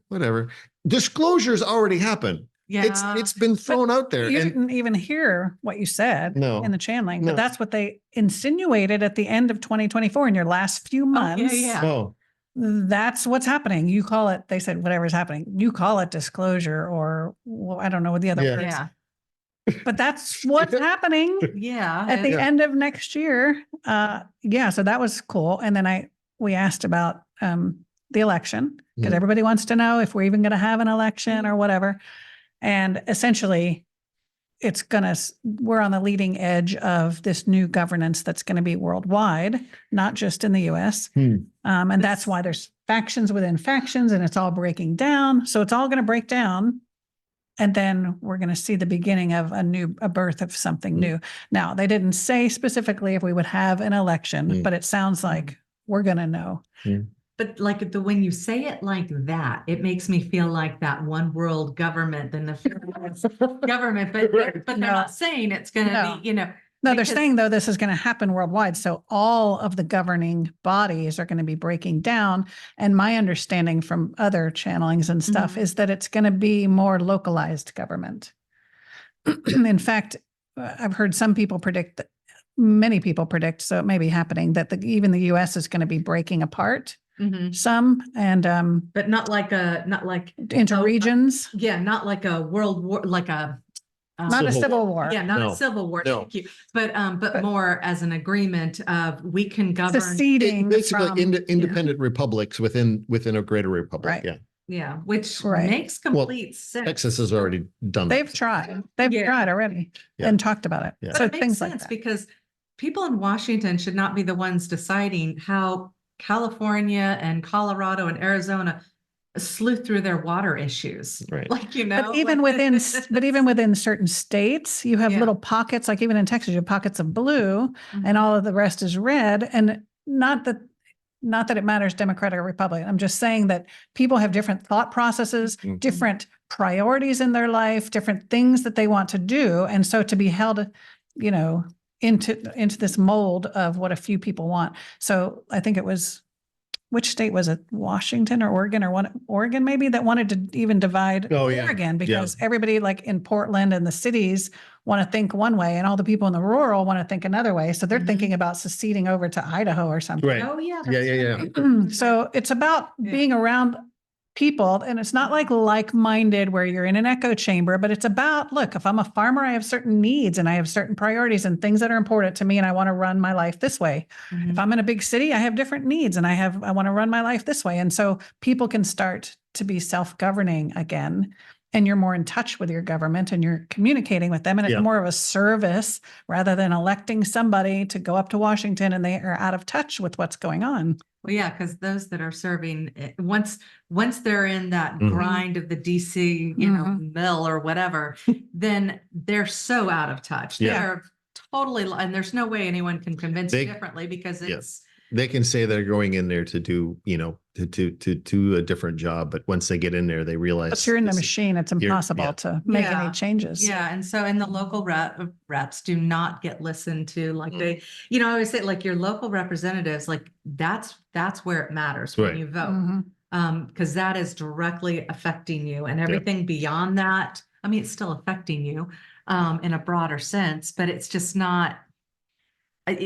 whatever. Disclosure's already happened. Yeah. It's been thrown out there. You And didn't even hear what you said No. in the channeling, No. but that's what they insinuated at the end of 2024 in your last few months. yeah. oh, That's what's happening. You call it, they said, whatever's happening, you call it disclosure, or well, I don't know what the other Yeah. word is, Yeah. but that's what's happening Yeah. at the Yeah. end of next year. So that was cool. And then we asked about the election, because Mhm. everybody wants to know if we're even going to have an election or whatever. And essentially, we're on the leading edge of this new governance that's going to be worldwide, not just in the US. And that's why there's factions within factions, and it's all breaking down. So it's all going to break down. And then we're going to see the beginning of a birth of something new. Now, they didn't say specifically if we would have an election, but it sounds like we're going to know. But like when you say it like that, it makes me feel like that one world government, the nefarious government, but they're No. not saying it's going to No. be, No, they're because- saying, though, this is going to happen worldwide. So all of the governing bodies are going to be breaking down. And my understanding from other channelings and stuff is that it's going to be more localized government. In fact, I've heard some people predict, many people predict, so it may be happening, that even the US is going to be breaking apart some, and but not like into regions. Yeah, not like a world war, like a Not a civil war. Yeah, not No. a civil war. No. Thank you. But more as an agreement of we can govern. Seceding basically from, independent republics within a greater republic. Right. Yeah. Yeah, which Right. makes complete sense. Texas has already done that. They've tried. They've Yeah. tried already Yeah. and talked about it. Yeah. But So it makes things like sense that. because people in Washington should not be the ones deciding how California and Colorado and Arizona sleuth through their water issues. Right. Like, But even within certain states, you have Yeah. little pockets, like even in Texas, you have pockets of blue Mhm. and all of the rest is red. And not that it matters Democratic or Republican. I'm just saying that people have different thought processes, Mhm. different priorities in their life, different things that they want to do. And so to be held, into this mold of what a few people want. So I think it was, which state was it? Washington or Oregon, or Oregon maybe, that wanted to even divide Oh, yeah. Oregon, because everybody like in Portland and the cities want to think one way and all the people in the rural want to think another way. So they're Mhm. thinking about seceding over to Idaho or something. Right. Oh, yeah. Yeah, that's yeah, right. So it's about Yeah. being around people, and it's not like-minded where you're in an echo chamber, but it's about, look, if I'm a farmer, I have certain needs and I have certain priorities and things that are important to me, and I want to run my life this way. Mhm. If I'm in a big city, I have different needs and I want to run my life this way. And so people can start to be self-governing again, and you're more in touch with your government and you're communicating with them, and it's Yeah. more of a service rather than electing somebody to go up to Washington and they are out of touch with what's going on. Well, yeah, because those that are serving, once they're in that Mhm. grind of the DC, mill or whatever, then they're so out of touch. Yeah. They're totally, and there's no way anyone can convince They- you differently because Yeah. it's, They can say they're going in there to do, to do a different job, but once they get in there, they realize. But you're in the this is- machine. It's impossible yeah. to make Yeah. any changes. yeah. And so, and the local reps do not get listened to like Mm. they, I always say like your local representatives, like that's where it matters when Right. you vote. Mhm. Because that is directly affecting you, and everything beyond that, I mean, it's still affecting you in a broader sense, but it's just not,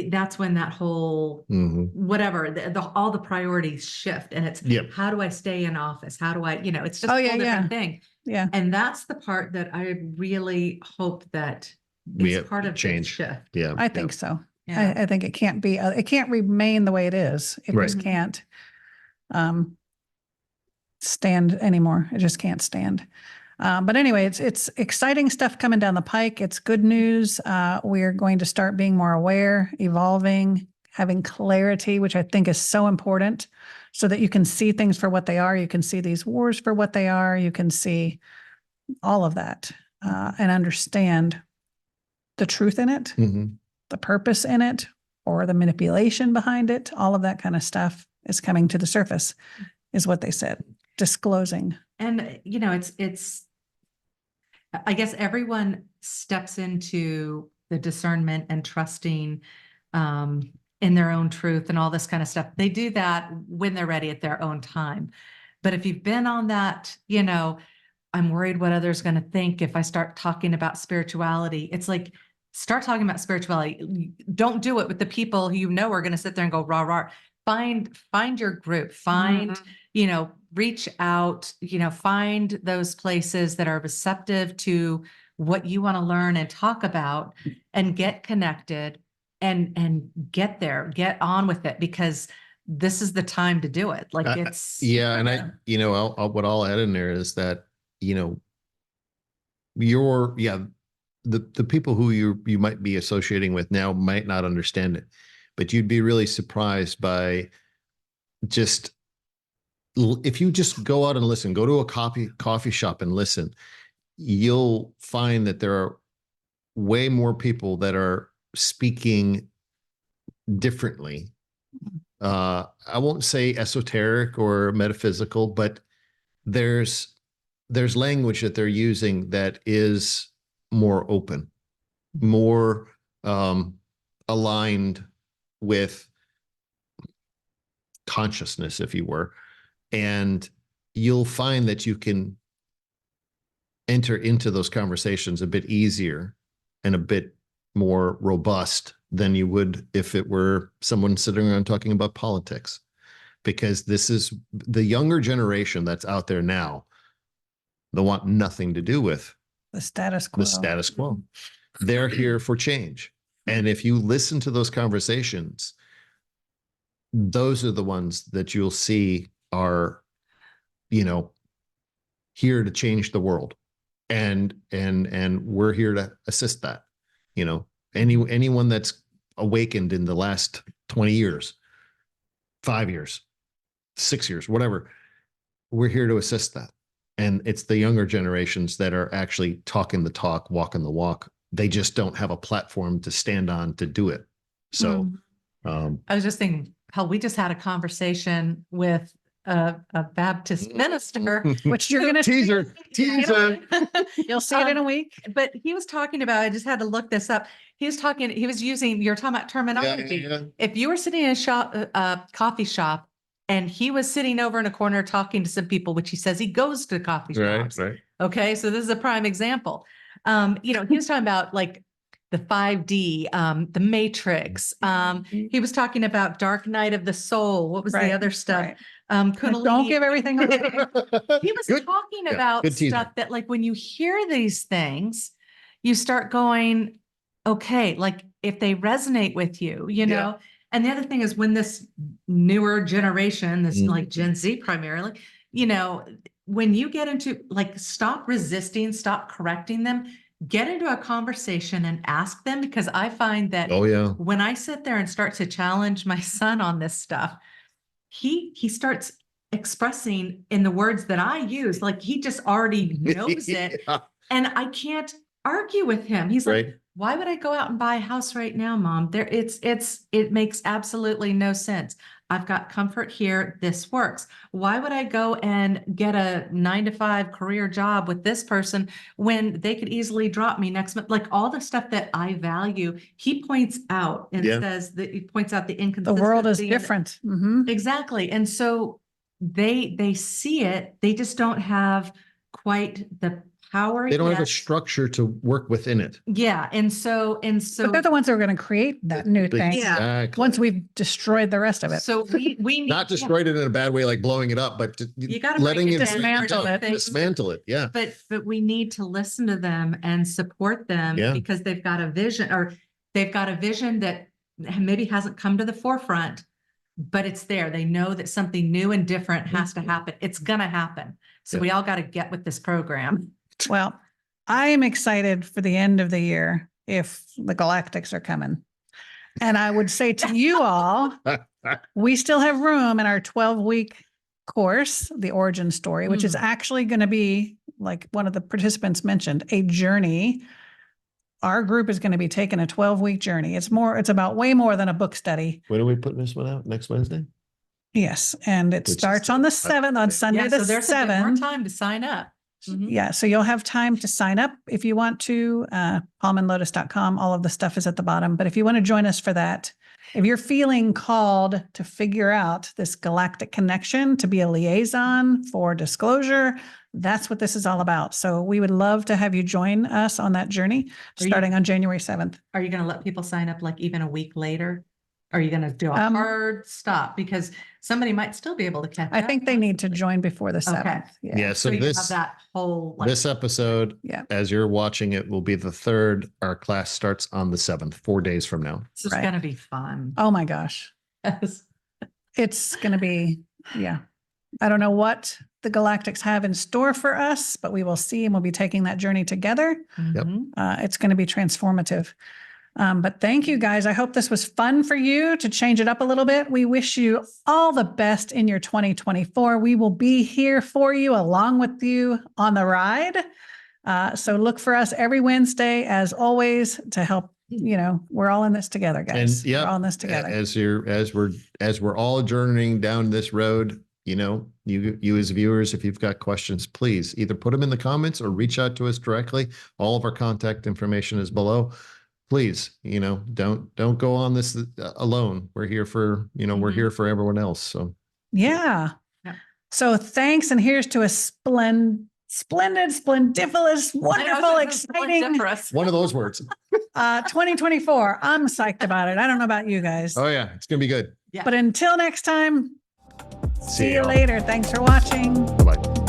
that's when that whole, Mhm. whatever, all the priorities shift, and it's, Yep. how do I stay in office? How do I, it's just Oh, a yeah, whole different yeah. thing. Yeah. And that's the part that I really hope that We it's have part of the change. shift. Yeah. I think so. Yeah. I think it can't be, it can't remain the way it is. It Right. just can't stand anymore. It just can't stand. But anyway, it's exciting stuff coming down the pike. It's good news. We're going to start being more aware, evolving, having clarity, which I think is so important, so that you can see things for what they are. You can see these wars for what they are. You can see all of that and understand the truth in it, Mhm. the purpose in it, or the manipulation behind it. All of that kind of stuff is coming to the surface, is what they said, disclosing. And, I guess everyone steps into the discernment and trusting in their own truth and all this kind of stuff. They do that when they're ready at their own time. But if you've been on that, I'm worried what others going to think if I start talking about spirituality. It's like, start talking about spirituality. Don't do it with the people who are going to sit there and go rah rah. Find your group. Find, reach out. Find those places that are receptive to what you want to learn and talk about, and get connected, and get there, get on with it, because this is the time to do it. Like it's Yeah. And what I'll add in there is that, the people who you might be associating with now might not understand it, but you'd be really surprised by just, if you just go out and listen, go to a coffee shop and listen, you'll find that there are way more people that are speaking differently. I won't say esoteric or metaphysical, but there's language that they're using that is more open, more aligned with consciousness, if you were. And you'll find that you can enter into those conversations a bit easier and a bit more robust than you would if it were someone sitting around talking about politics. Because this is the younger generation that's out there now. They want nothing to do with The status quo. the status quo. They're here for change. And if you listen to those conversations, those are the ones that you'll see are, here to change the world. And we're here to assist that. Anyone that's awakened in the last 20 years, 5 years, 6 years, whatever, we're here to assist that. And it's the younger generations that are actually talking the talk, walking the walk. They just don't have a platform to stand on to do it. So I was just thinking how we just had a conversation with a Baptist minister, Which you're going to teaser. You'll see it in a week. But he was talking about, I just had to look this up. He was using, you're talking about terminology. Yeah. If you were sitting in a coffee shop and he was sitting over in a corner talking to some people, which he says he goes to coffee shops. Right. Okay. So this is a prime example. He was talking about like the 5D, the Matrix. He was talking about Dark Night of the Soul. What was the other stuff? Right. Kundalini. Don't give everything away. He was talking about good teaser. stuff that, like, when you hear these things, you start going, okay, like if they resonate with you, Yeah. And the other thing is, when this newer generation, this like Gen Z primarily, when you get into, like, stop resisting, stop correcting them, get into a conversation and ask them, because I find that Oh yeah. when I sit there and start to challenge my son on this stuff, he starts expressing in the words that I use, like he just already knows it. Yeah. And I can't argue with him. He's like, Right. why would I go out and buy a house right now, Mom? It makes absolutely no sense. I've got comfort here. This works. Why would I go and get a 9-to-5 career job with this person when they could easily drop me next month? Like, all the stuff that I value, he points out and says that he points out the The inconsistency. world is and- different. Mhm. Exactly. And so they see it. They just don't have quite the power. They don't have a yet. structure to work within it. Yeah. And so, But they're the ones who are going to create that new thing Exactly. once we've destroyed the rest of it. so we need Not destroyed it in a bad way, like blowing it up, but You gotta letting break it it down. Dismantle it. Dismantle it. Yeah. But we need to listen to them and support them Yeah. because they've got a vision, or they've got a vision that maybe hasn't come to the forefront, but it's there. They know that something new and different has to happen. It's gonna happen. So Yeah. we all got to get with this program. Well, I am excited for the end of the year if the Galactics are coming. And I would say to you all, we still have room in our 12-week course, the origin story, which is actually going to be, like one of the participants mentioned, a journey. Our group is going to be taking a 12-week journey. It's about way more than a book study. When are we putting this one out? Next Wednesday? Yes. And it Which is starts on the 7th, on Sunday Yeah, the so there's a bit more 7th. time to sign up. Mhm. Yeah. So you'll have time to sign up if you want to. palmandlotus.com. All of the stuff is at the bottom. But if you want to join us for that, if you're feeling called to figure out this galactic connection, to be a liaison for disclosure, that's what this is all about. So we would love to have you join us on that journey Are you- starting on January 7th. Are you going to let people sign up like even a week later? Are you going to do a Um, hard stop? Because somebody might still be able to catch I up. think they need to join before the 7th. Yeah. So So you have this, that whole, like, this episode, Yeah. as you're watching it, will be the 3rd. Our class starts on the 7th, 4 days from now. this is right. going to be fun. Oh my gosh. It's going to be, yeah. I don't know what the Galactics have in store for us, but we will see, and we'll be taking that journey together. Mhm. It's going to be transformative. But thank you guys. I hope this was fun for you to change it up a little bit. We wish you all the best in your 2024. We will be here for you, along with you on the ride. So look for us every Wednesday, as always, to help. We're all in this together, guys. And yeah, we're all in this together. as we're all journeying down this road, you as viewers, if you've got questions, please either put them in the comments or reach out to us directly. All of our contact information is below. Please, don't go on this alone. We're here for, we're here for everyone else. So Yeah. Yeah. So thanks. And here's to a splendid, splendiferous, wonderful, exciting one of those words. 2024. I'm psyched about it. I don't know about you guys. Oh yeah, it's gonna be good. Yeah. But until next time, see you y'all. later. Thanks for watching. Bye-bye.